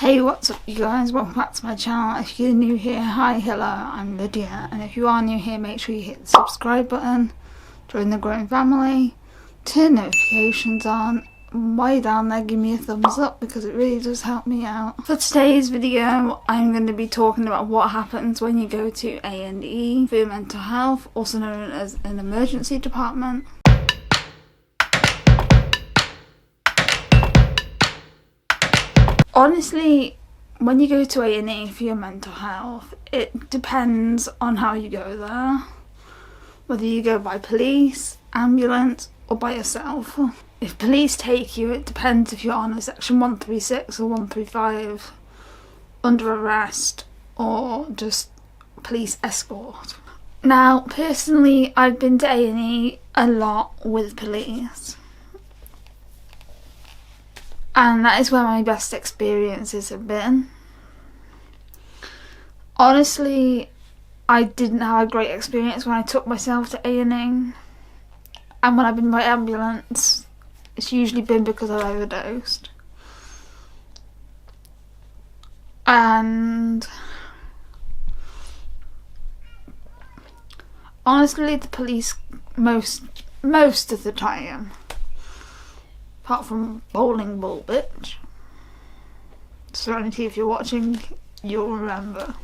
Hey, what's up you guys, welcome back to my channel. If you're new here, hi, hello, I'm Lydia, and if you are new here, make sure you hit the subscribe button, join the growing family, turn notifications on, and while you're down there, give me a thumbs up because it really does help me out. For today's video, I'm going to be talking about what happens when you go to A&E for your mental health, also known as an emergency department. Honestly, when you go to A&E for your mental health, it depends on how you go there. Whether you go by police, ambulance, or by yourself. If police take you, it depends if you're on a section 136 or 135, under arrest, or just police escort. Now, personally, I've been to A&E a lot with police. And that is where my best experiences have been. Honestly, I didn't have a great experience when I took myself to A&E. And when I've been by ambulance, it's usually been because I've overdosed. And honestly, the police most of the time, apart from Bowling Ball Bitch, Serenity, if you're watching, you'll remember.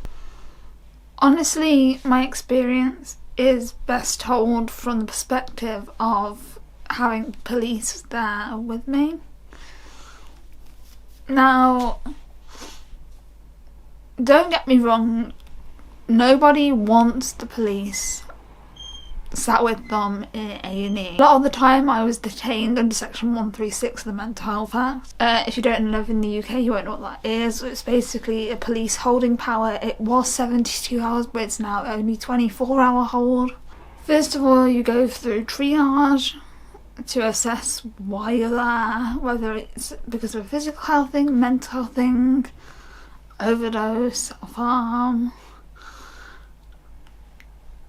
Honestly, my experience is best told from the perspective of having police there with me. Now, don't get me wrong, nobody wants the police sat with them in A&E. A lot of the time I was detained under section 136 of the Mental Health Act. If you don't live in the UK, you won't know what that is. It's basically a police holding power. It was 72 hours, but it's now only 24-hour hold. First of all, you go through triage to assess why you're there, whether it's because of a physical health thing, mental health thing, overdose, self-harm,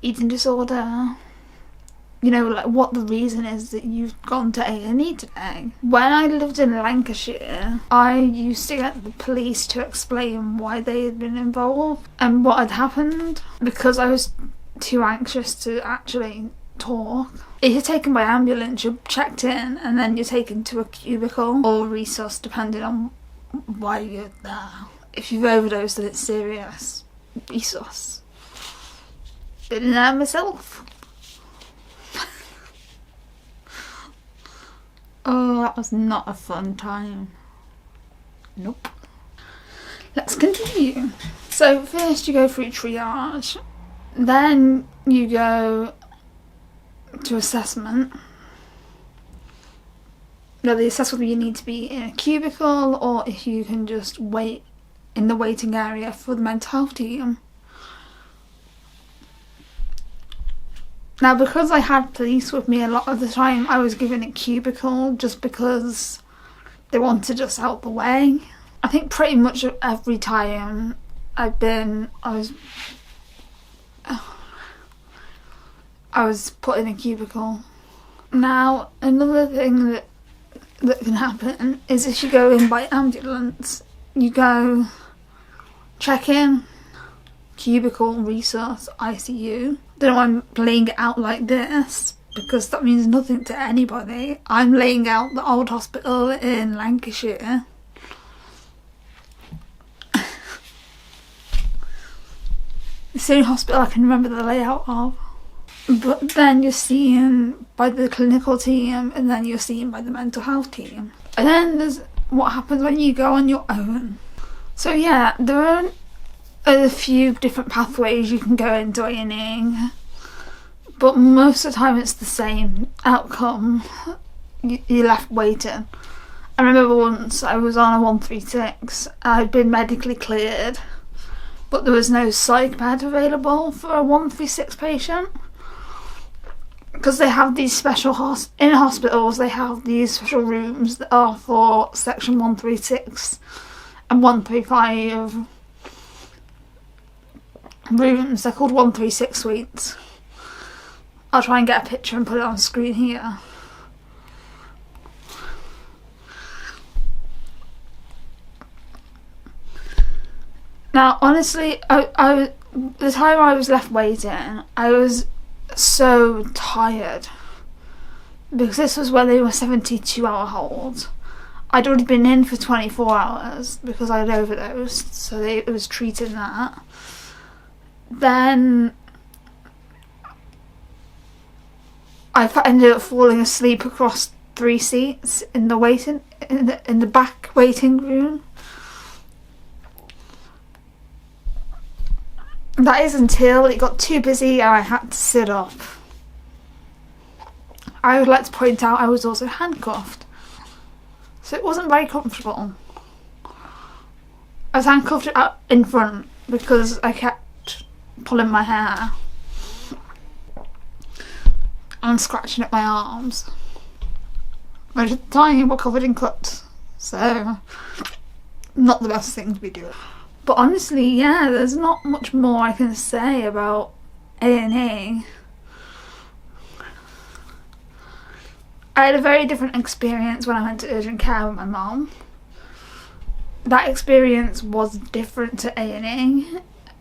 eating disorder. You know, like what the reason is that you've gone to A&E today. When I lived in Lancashire, I used to get the police to explain why they had been involved and what had happened, because I was too anxious to actually talk. If you're taken by ambulance, you're checked in and then you're taken to a cubicle or resource depending on why you're there. If you've overdosed and it's serious, resource. Been there myself. Oh, that was not a fun time. Nope. Let's continue. So first you go through triage, then you go to assessment. Now they assess whether you need to be in a cubicle or if you can just wait in the waiting area for the mental health team. Now, because I had police with me a lot of the time, I was given a cubicle just because they wanted us out the way. I think pretty much every time I've been, I was put in a cubicle. Now, another thing that can happen is if you go in by ambulance, you go check in, cubicle, resource, ICU. Don't know why I'm laying it out like this, because that means nothing to anybody. I'm laying out the old hospital in Lancashire. It's the only hospital I can remember the layout of. But then you're seen by the clinical team, and then you're seen by the mental health team. And then there's what happens when you go on your own. So yeah, there are a few different pathways you can go into A&E, but most of the time it's the same outcome. You're left waiting. I remember once I was on a 136, I'd been medically cleared, but there was no psych bed available for a 136 patient, because they have these special in hospitals, they have these special rooms that are for section 136 and 135 rooms. They're called 136 suites. I'll try and get a picture and put it on screen here. Now, honestly, the time I was left waiting, I was so tired. Because this was when they were 72-hour holds. I'd already been in for 24 hours because I'd overdosed, so it was treating that. Then I ended up falling asleep across 3 seats in the back waiting room. That is until it got too busy and I had to sit up. I would like to point out I was also handcuffed, so it wasn't very comfortable. I was handcuffed out in front because I kept pulling my hair and scratching at my arms, which at the time were covered in cuts, so not the best thing to be doing. But honestly, yeah, there's not much more I can say about A&E. I had a very different experience when I went to urgent care with my mum. That experience was different to A&E.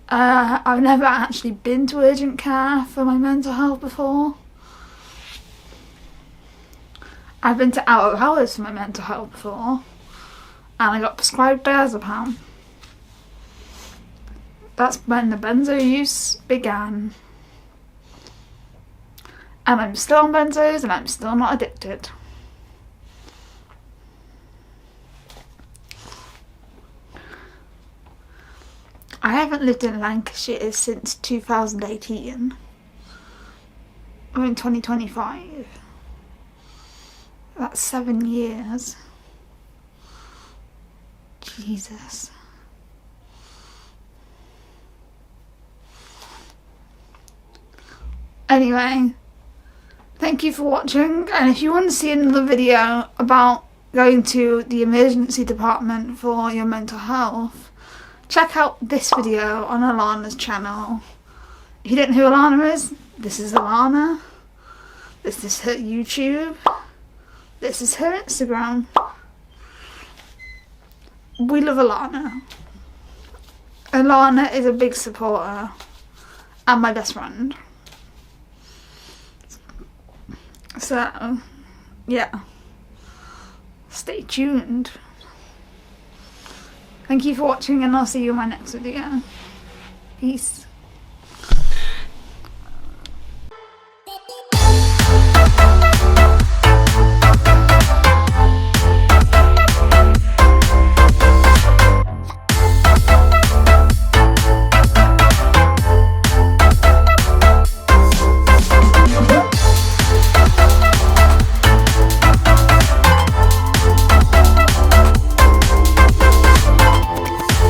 I've never actually been to urgent care for my mental health before. I've been to out of hours for my mental health before, and I got prescribed diazepam. That's when the benzo use began. And I'm still on benzos and I'm still not addicted. I haven't lived in Lancashire since 2018. We're in 2025. That's 7 years. Jesus. Anyway, thank you for watching, and if you want to see another video about going to the emergency department for your mental health, check out this video on Alana's channel. If you don't know who Alana is, this is Alana. This is her YouTube. This is her Instagram. We love Alana. Alana is a big supporter and my best friend. So, yeah, stay tuned. Thank you for watching, and I'll see you in my next video. Peace.